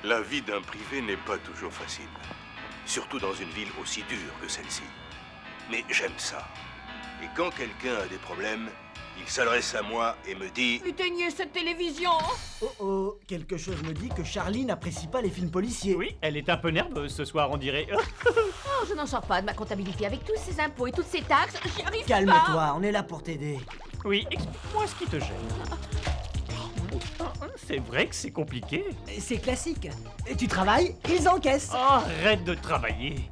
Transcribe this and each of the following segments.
La vie d'un privé n'est pas toujours facile. Surtout dans une ville aussi dure que celle-ci. Mais j'aime ça. Et quand quelqu'un a des problèmes, il s'adresse à moi et me dit... Éteignez cette télévision! Oh oh, quelque chose me dit que Charlie n'apprécie pas les films policiers. Oui, elle est un peu nerveuse ce soir, on dirait. Oh, je n'en sors pas de ma comptabilité avec tous ces impôts et toutes ces taxes, j'y arrive pas! Calme-toi, on est là pour t'aider. Oui, explique-moi ce qui te gêne. C'est vrai que c'est compliqué. C'est classique. Et tu travailles, ils encaissent. Oh, arrête de travailler.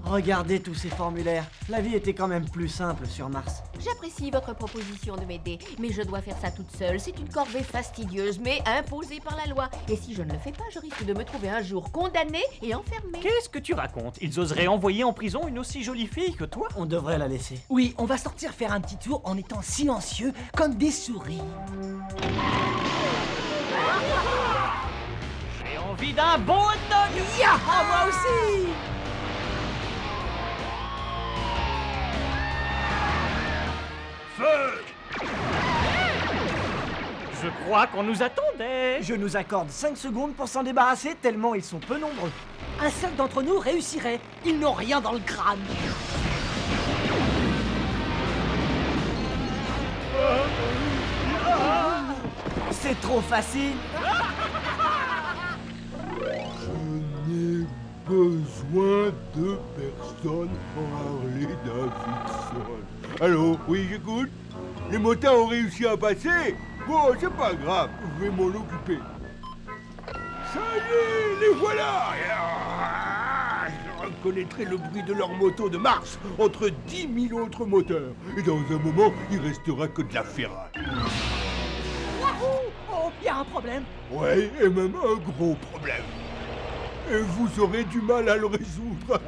Regardez tous ces formulaires. La vie était quand même plus simple sur Mars. J'apprécie votre proposition de m'aider, mais je dois faire ça toute seule. C'est une corvée fastidieuse, mais imposée par la loi. Et si je ne le fais pas, je risque de me trouver un jour condamnée et enfermée. Qu'est-ce que tu racontes? Ils oseraient envoyer en prison une aussi jolie fille que toi? On devrait la laisser. Oui, on va sortir faire un petit tour en étant silencieux comme des souris. J'ai envie d'un bon hot dog! Ya! Ah, moi aussi! Feu! Je crois qu'on nous attendait. Je nous accorde 5 secondes pour s'en débarrasser tellement ils sont peu nombreux. Un seul d'entre nous réussirait. Ils n'ont rien dans le crâne. C'est trop facile. Je n'ai besoin de personne pour Harley Davidson. Allô, oui, j'écoute. Les motards ont réussi à passer. Bon, c'est pas grave, je vais m'en occuper. Ça y est, les voilà. Je reconnaîtrai le bruit de leur moto de Mars entre 10 000 autres moteurs. Et dans un moment, il restera que de la ferraille. Wahou! Oh, il y a un problème. Ouais, et même un gros problème. Et vous aurez du mal à le résoudre.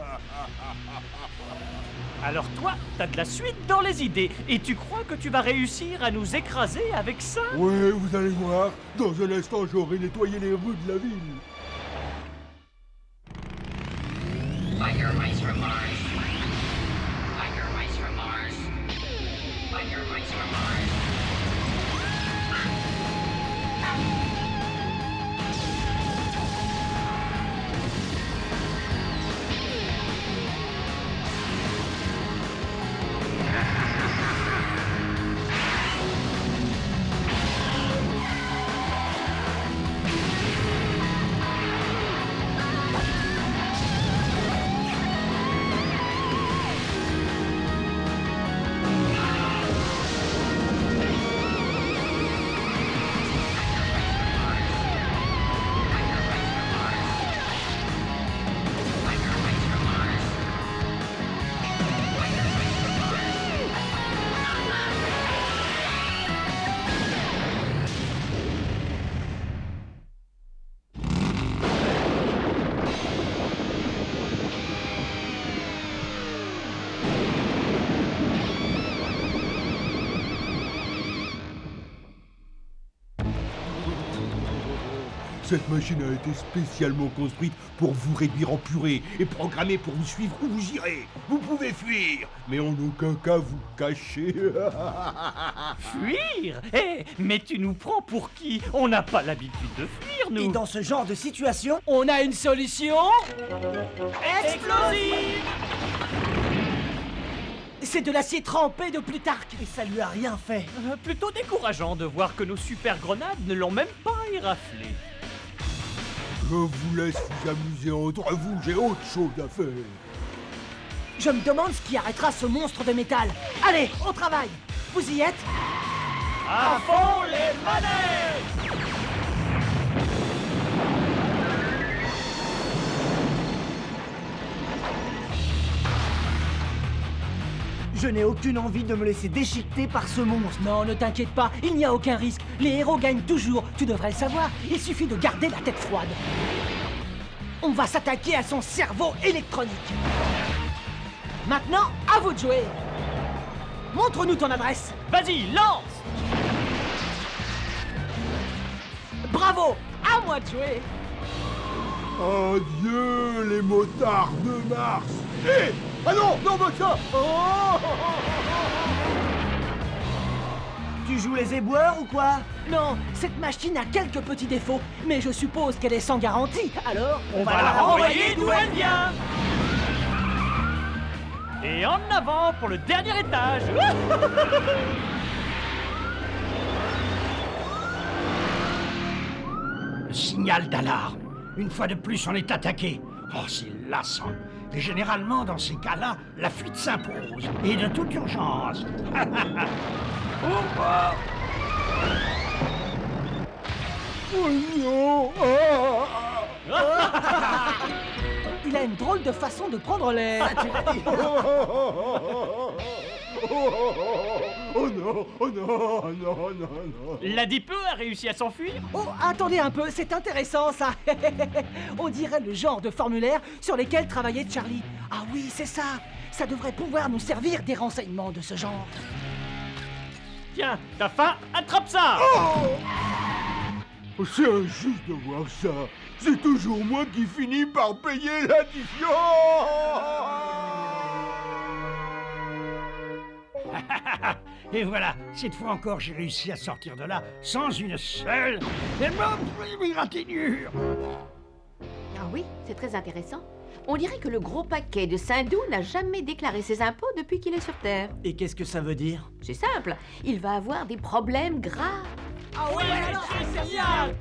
Alors toi, t'as de la suite dans les idées. Et tu crois que tu vas réussir à nous écraser avec ça? Ouais, vous allez voir. Dans un instant, j'aurai nettoyé les rues de la ville. Biker Mice from Mars. Biker Mice from Mars. Biker Mice from Mars. Cette machine a été spécialement construite pour vous réduire en purée et programmée pour vous suivre où vous irez. Vous pouvez fuir, mais en aucun cas vous cacher. Fuir? Eh, mais tu nous prends pour qui? On n'a pas l'habitude de fuir, nous. Et dans ce genre de situation, On a une solution. Explosive! C'est de l'acier trempé de Plutarque. et ça lui a rien fait. Plutôt décourageant de voir que nos super grenades ne l'ont même pas éraflé. Je vous laisse vous amuser entre vous, j'ai autre chose à faire. Je me demande ce qui arrêtera ce monstre de métal. Allez, au travail. Vous y êtes? À fond les manettes! Je n'ai aucune envie de me laisser déchiqueter par ce monstre. Non, ne t'inquiète pas, il n'y a aucun risque. Les héros gagnent toujours, tu devrais le savoir. Il suffit de garder la tête froide. On va s'attaquer à son cerveau électronique. Maintenant, à vous de jouer. Montre-nous ton adresse. Vas-y, lance! Bravo, à moi de jouer. Adieu les motards de Mars. Hé! Ah non, non, pas ça. Oh! Tu Tu joues les éboueurs ou quoi? Non, cette machine a quelques petits défauts, mais je suppose qu'elle est sans garantie, alors On va la renvoyer d'où elle vient. Et en avant pour le dernier étage. Le signal d'alarme. Une fois de plus, on est attaqué. Oh, c'est lassant. Et généralement, dans ces cas-là, la fuite s'impose. Et de toute urgence. Au revoir. Oh non! il a une drôle de façon de prendre l'air. Oh non, oh non, oh non, non, non. L'adipeux a réussi à s'enfuir. Oh, attendez un peu, c'est intéressant ça. On dirait le genre de formulaire sur lesquels travaillait Charlie. Ah oui, c'est ça. Ça devrait pouvoir nous servir des renseignements de ce genre. Tiens, t'as faim, attrape ça. Oh, c'est injuste de voir ça. C'est toujours moi qui finis par payer l'addition. Et voilà, cette fois encore, j'ai réussi à sortir de là sans une seule égratignure. Ah oui, c'est très intéressant. On dirait que le gros paquet de Sindou n'a jamais déclaré ses impôts depuis qu'il est sur Terre. Et qu'est-ce que ça veut dire? C'est simple, il va avoir des problèmes graves. Ah oui, c'est génial.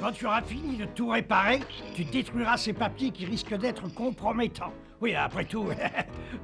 Quand tu auras fini de tout réparer, tu détruiras ces papiers qui risquent d'être compromettants. Oui, après tout,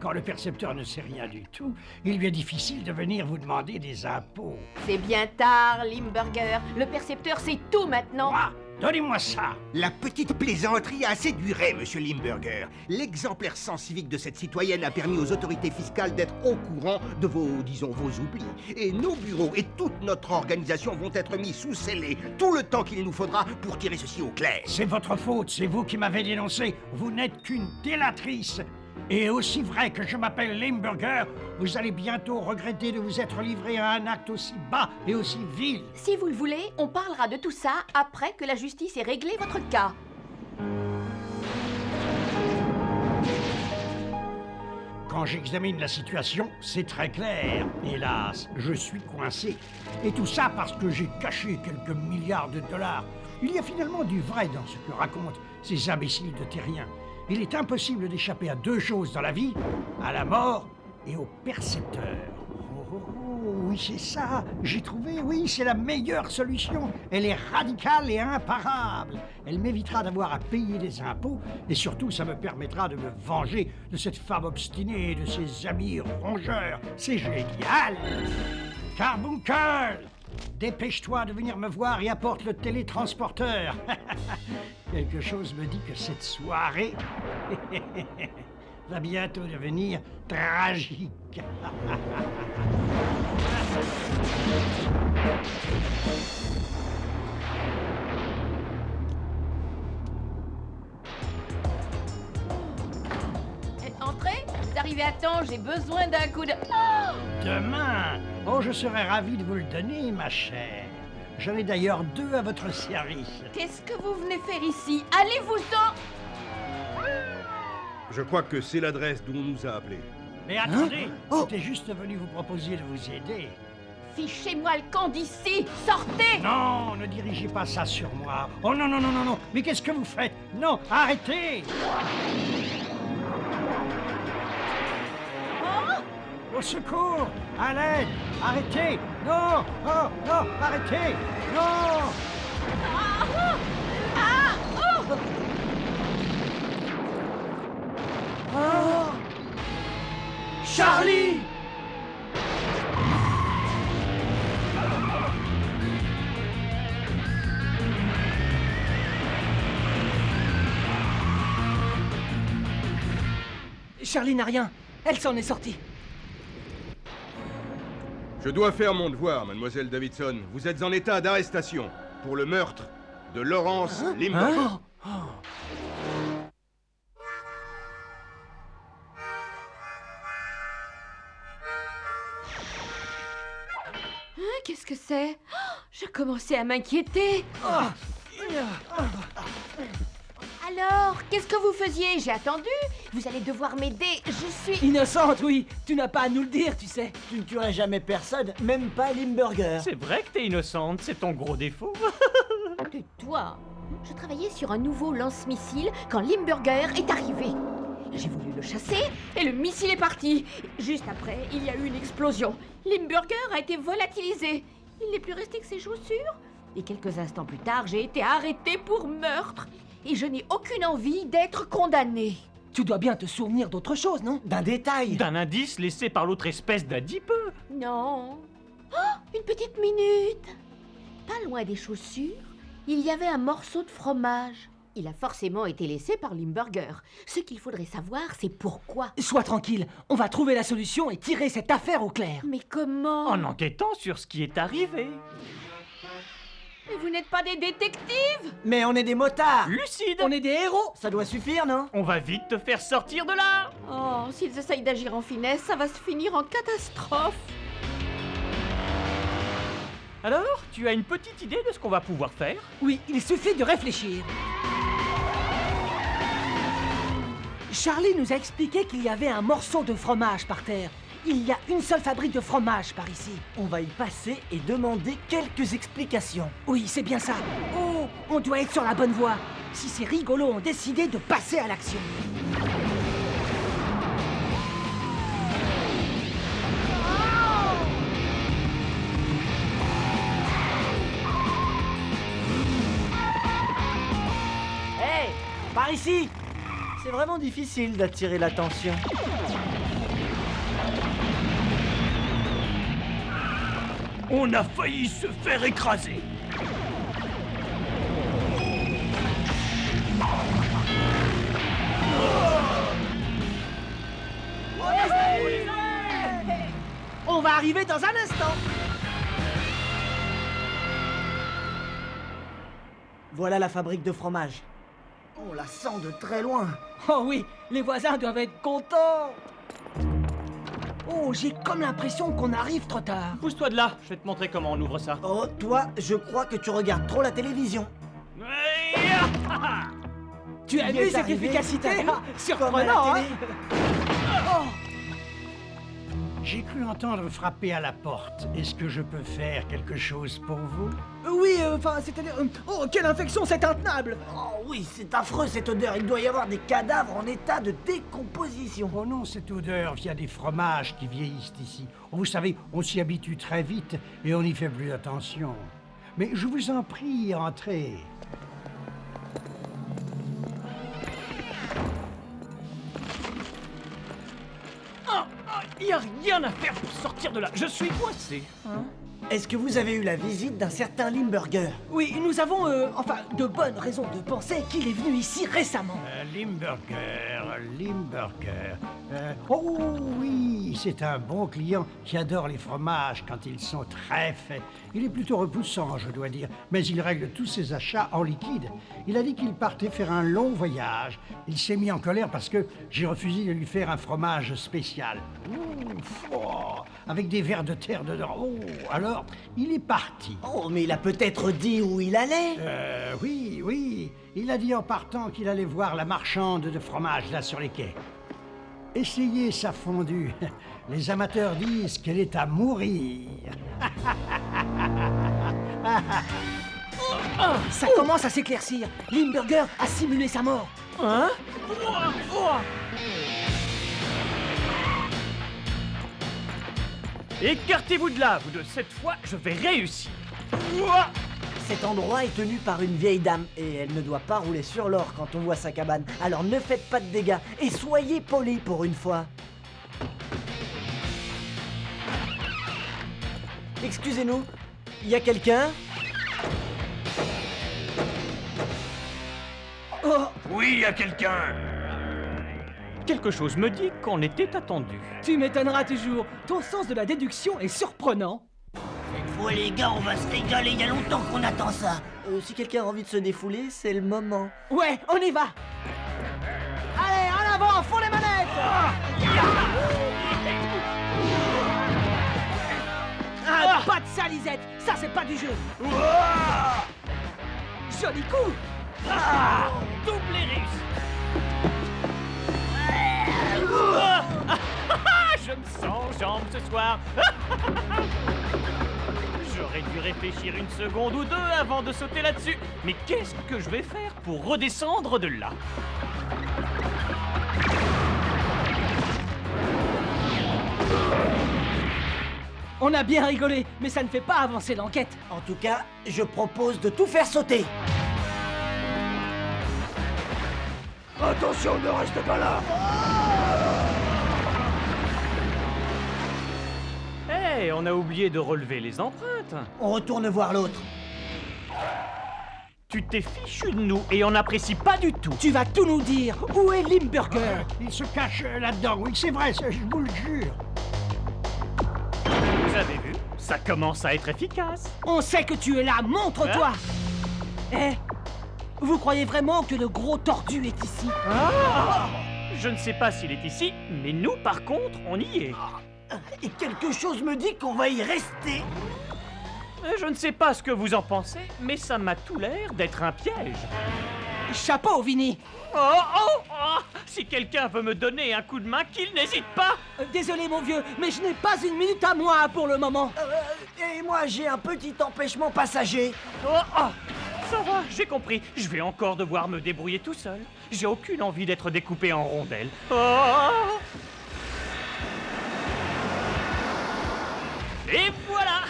quand le percepteur ne sait rien du tout, il lui est difficile de venir vous demander des impôts. C'est bien tard, Limburger. Le percepteur sait tout maintenant. Quoi? Donnez-moi ça. La petite plaisanterie a assez duré, monsieur Limburger. L'exemplaire sens civique de cette citoyenne a permis aux autorités fiscales d'être au courant de vos, disons, vos oublis. Et nos bureaux et toute notre organisation vont être mis sous scellé tout le temps qu'il nous faudra pour tirer ceci au clair. C'est votre faute, c'est vous qui m'avez dénoncé. Vous n'êtes qu'une délatrice. Et aussi vrai que je m'appelle Limburger, vous allez bientôt regretter de vous être livré à un acte aussi bas et aussi vil. Si vous le voulez, on parlera de tout ça après que la justice ait réglé votre cas. Quand j'examine la situation, c'est très clair. Hélas, je suis coincé. Et tout ça parce que j'ai caché quelques milliards de dollars. Il y a finalement du vrai dans ce que racontent ces imbéciles de terriens. Il est impossible d'échapper à deux choses dans la vie, à la mort et au percepteur. Oui, c'est ça, j'ai trouvé, oui, c'est la meilleure solution. Elle est radicale et imparable. Elle m'évitera d'avoir à payer des impôts et surtout, ça me permettra de me venger de cette femme obstinée et de ses amis rongeurs. C'est génial. Carbuncle, dépêche-toi de venir me voir et apporte le télétransporteur. Quelque chose me dit que cette soirée va bientôt devenir tragique. Entrez, vous arrivez à temps, j'ai besoin d'un coup de... Oh! Demain, oh, je serais ravi de vous le donner, ma chère. J'en ai d'ailleurs 2 à votre service. Qu'est-ce que vous venez faire ici? Allez-vous-en! Je crois que c'est l'adresse d'où on nous a appelés. Mais attendez, j'étais juste venu vous proposer de vous aider. Fichez-moi le camp d'ici! Sortez! Non, ne dirigez pas ça sur moi. Oh non, non, non, non, non. Mais qu'est-ce que vous faites? Non, arrêtez! Au secours! À l'aide! Arrêtez! Non! Oh, non! Arrêtez! Non! Oh Charlie! Charlie n'a rien. Elle s'en est sortie. Je dois faire mon devoir, mademoiselle Davidson. Vous êtes en état d'arrestation pour le meurtre de Laurence Limburger. Qu'est-ce que c'est? Je commençais à m'inquiéter. Alors, qu'est-ce que vous faisiez? J'ai attendu. Vous allez devoir m'aider, je suis... Innocente, oui. Tu n'as pas à nous le dire, tu sais. Tu ne tuerais jamais personne, même pas Limburger. C'est vrai que t'es innocente, c'est ton gros défaut. Tais-toi. Je travaillais sur un nouveau lance-missile quand Limburger est arrivé. J'ai voulu le chasser et le missile est parti. Juste après, il y a eu une explosion. Limburger a été volatilisé. Il n'est plus resté que ses chaussures. Et quelques instants plus tard, j'ai été arrêtée pour meurtre. Et je n'ai aucune envie d'être condamnée. Tu dois bien te souvenir d'autre chose, non? D'un détail. D'un indice laissé par l'autre espèce d'adipeux. Non. Oh, une petite minute. Pas loin des chaussures, il y avait un morceau de fromage. Il a forcément été laissé par Limburger. Ce qu'il faudrait savoir, c'est pourquoi. Sois tranquille, on va trouver la solution et tirer cette affaire au clair. Mais comment? En enquêtant sur ce qui est arrivé. Mais vous n'êtes pas des détectives? Mais on est des motards. Lucide. On est des héros. Ça doit suffire, non? On va vite te faire sortir de là. Oh, s'ils essayent d'agir en finesse, ça va se finir en catastrophe. Alors, tu as une petite idée de ce qu'on va pouvoir faire? Oui, il suffit de réfléchir. Charlie nous a expliqué qu'il y avait un morceau de fromage par terre. Il y a une seule fabrique de fromage par ici. On va y passer et demander quelques explications. Oui, c'est bien ça. Oh, on doit être sur la bonne voie. Si ces rigolos ont décidé de passer à l'action. Hey, par ici. C'est vraiment difficile d'attirer l'attention. On a failli se faire écraser. On va arriver dans un instant. Voilà la fabrique de fromage. On la sent de très loin. Oh oui, les voisins doivent être contents. Oh, j'ai comme l'impression qu'on arrive trop tard. Pousse-toi de là, je vais te montrer comment on ouvre ça. Oh, toi, je crois que tu regardes trop la télévision. Tu as Il vu est cette arrivé, efficacité? t'as vu? Ah, Comme à la surprenant, hein? télé. Oh, J'ai cru entendre frapper à la porte. Est-ce que je peux faire quelque chose pour vous? oui, enfin, c'est-à-dire... oh, quelle infection, c'est intenable. Oh oui, c'est affreux cette odeur. Il doit y avoir des cadavres en état de décomposition. Oh non, cette odeur vient des fromages qui vieillissent ici. Vous savez, on s'y habitue très vite et on n'y fait plus attention. Mais je vous en prie, entrez. Il n'y a rien à faire pour sortir de là. Je suis coincé. Est-ce que vous avez eu la visite d'un certain Limburger? Oui, nous avons, enfin, de bonnes raisons de penser qu'il est venu ici récemment. Limburger. Oh oui, c'est un bon client qui adore les fromages quand ils sont très faits. Il est plutôt repoussant, je dois dire, mais il règle tous ses achats en liquide. Il a dit qu'il partait faire un long voyage. Il s'est mis en colère parce que j'ai refusé de lui faire un fromage spécial. Ouf, oh, avec des vers de terre dedans. Oh, alors, il est parti. Oh, mais il a peut-être dit où il allait. Oui. Il a dit en partant qu'il allait voir la marchande de fromage là sur les quais. Essayez sa fondue. Les amateurs disent qu'elle est à mourir. Ça commence à s'éclaircir. Limburger a simulé sa mort. Hein? Écartez-vous de là, vous deux. Cette fois, je vais réussir. Cet endroit est tenu par une vieille dame et elle ne doit pas rouler sur l'or quand on voit sa cabane. Alors ne faites pas de dégâts et soyez polis pour une fois. Excusez-nous, il y a quelqu'un? Oh, Oui, il y a quelqu'un. Quelque chose me dit qu'on était attendu. tu m'étonneras toujours. Ton sens de la déduction est surprenant. Cette fois les gars, on va se régaler, il y a longtemps qu'on attend ça. Si quelqu'un a envie de se défouler, c'est le moment. Ouais, on y va. Allez, en avant, fond les manettes. Ah, pas de ça, Lisette. Ça, c'est pas du jeu. Joli coup. Doublé réussi. Je me sens jambe ce soir. J'aurais dû réfléchir une seconde ou deux avant de sauter là-dessus. Mais qu'est-ce que je vais faire pour redescendre de là? On a bien rigolé, mais ça ne fait pas avancer l'enquête. En tout cas, je propose de tout faire sauter. Attention, ne reste pas là. Hé, on a oublié de relever les empreintes. On retourne voir l'autre. Tu t'es fichu de nous et on n'apprécie pas du tout. Tu vas tout nous dire. Où est Limburger? Il se cache là-dedans, oui, c'est vrai, je vous le jure. Vous avez vu? Ça commence à être efficace. On sait que tu es là, montre-toi. Vous croyez vraiment que le gros tordu est ici? Je ne sais pas s'il est ici, mais nous, par contre, on y est. Et quelque chose me dit qu'on va y rester. Je ne sais pas ce que vous en pensez, mais ça m'a tout l'air d'être un piège. Chapeau, Vinny. Oh! Si quelqu'un veut me donner un coup de main, qu'il n'hésite pas. Désolé, mon vieux, mais je n'ai pas une minute à moi pour le moment. Et moi, j'ai un petit empêchement passager. Ça va, j'ai compris. Je vais encore devoir me débrouiller tout seul. J'ai aucune envie d'être découpé en rondelles. Et voilà.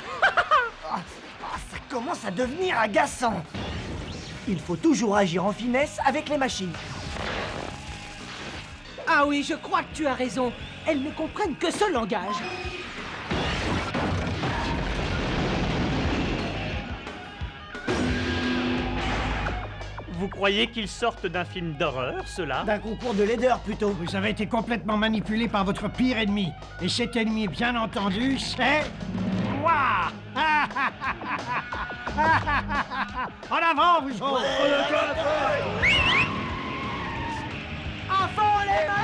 Ça commence à devenir agaçant. Il faut toujours agir en finesse avec les machines. Ah oui, je crois que tu as raison. Elles ne comprennent que ce langage. Vous croyez qu'ils sortent d'un film d'horreur, ceux-là? D'un concours de laideur, plutôt. Vous avez été complètement manipulé par votre pire ennemi. Et cet ennemi, bien entendu, c'est... moi. En avant, vous autres. À fond les mains!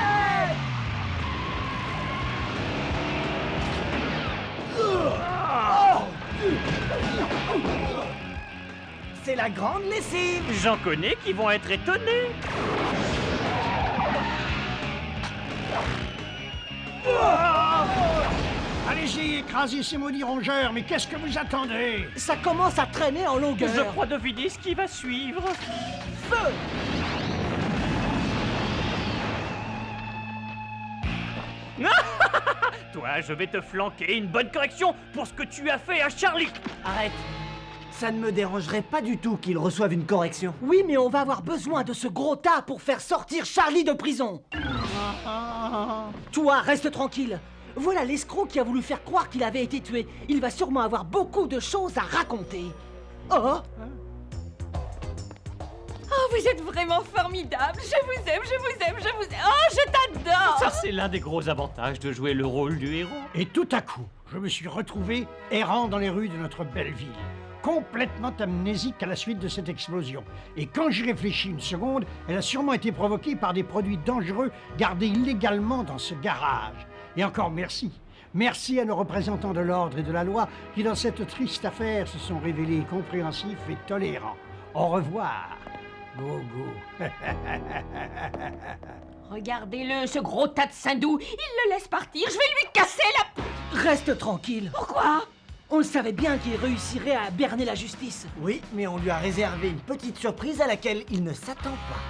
C'est la grande lessive. J'en connais qui vont être étonnés. Allez-y, écrasez ces maudits rongeurs, mais qu'est-ce que vous attendez? Ça commence à traîner en longueur. Je crois deviner ce qui va suivre. Feu! Toi, je vais te flanquer une bonne correction pour ce que tu as fait à Charlie. Arrête. Ça ne me dérangerait pas du tout qu'il reçoive une correction. Oui, mais on va avoir besoin de ce gros tas pour faire sortir Charlie de prison. Toi, reste tranquille. Voilà l'escroc qui a voulu faire croire qu'il avait été tué. Il va sûrement avoir beaucoup de choses à raconter. Oh! Oh, vous êtes vraiment formidable. Je vous aime, je vous aime, je vous aime. Oh, je t'adore. Ça, c'est l'un des gros avantages de jouer le rôle du héros. Et tout à coup, je me suis retrouvé errant dans les rues de notre belle ville, complètement amnésique à la suite de cette explosion. Et quand j'y réfléchis une seconde, elle a sûrement été provoquée par des produits dangereux gardés illégalement dans ce garage. Et encore merci. Merci à nos représentants de l'ordre et de la loi qui, dans cette triste affaire, se sont révélés compréhensifs et tolérants. Au revoir, Gogo. Regardez-le, ce gros tas de sindou. Il le laisse partir. Je vais lui casser la... Reste tranquille. Pourquoi? On le savait bien qu'il réussirait à berner la justice. Oui, mais on lui a réservé une petite surprise à laquelle il ne s'attend pas.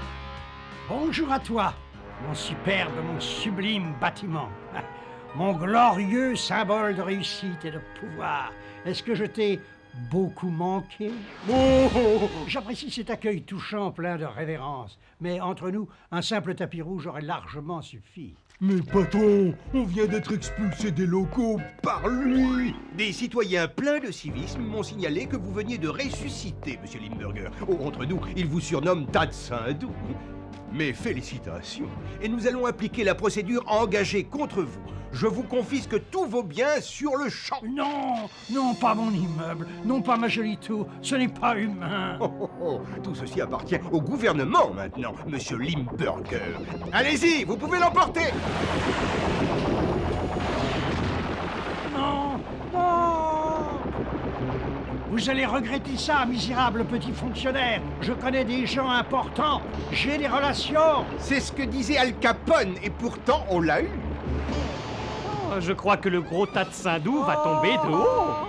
Bonjour à toi, mon superbe, mon sublime bâtiment. Mon glorieux symbole de réussite et de pouvoir. Est-ce que je t'ai beaucoup manqué? J'apprécie cet accueil touchant, plein de révérence. Mais entre nous, un simple tapis rouge aurait largement suffi. Mais patron, on vient d'être expulsé des locaux par lui. Des citoyens pleins de civisme m'ont signalé que vous veniez de ressusciter, monsieur Limburger. Oh, entre nous, il vous surnomme Tad Saint-Doux. Mes félicitations. Et nous allons appliquer la procédure engagée contre vous. Je vous confisque tous vos biens sur le champ. Non, non, pas mon immeuble, non pas ma jolie tour, ce n'est pas humain. Tout ceci appartient au gouvernement maintenant, monsieur Limburger. Allez-y, vous pouvez l'emporter. Non, non. Vous Vous allez regretter ça, misérable petit fonctionnaire. Je connais des gens importants. J'ai des relations. C'est ce que disait Al Capone, et pourtant on l'a eu. Oh, je crois que le gros tas de Saint-Doux va tomber de haut.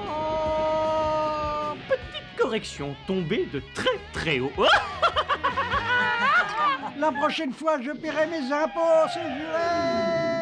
Petite correction, tomber de très très haut. La prochaine fois, je paierai mes impôts, c'est juré.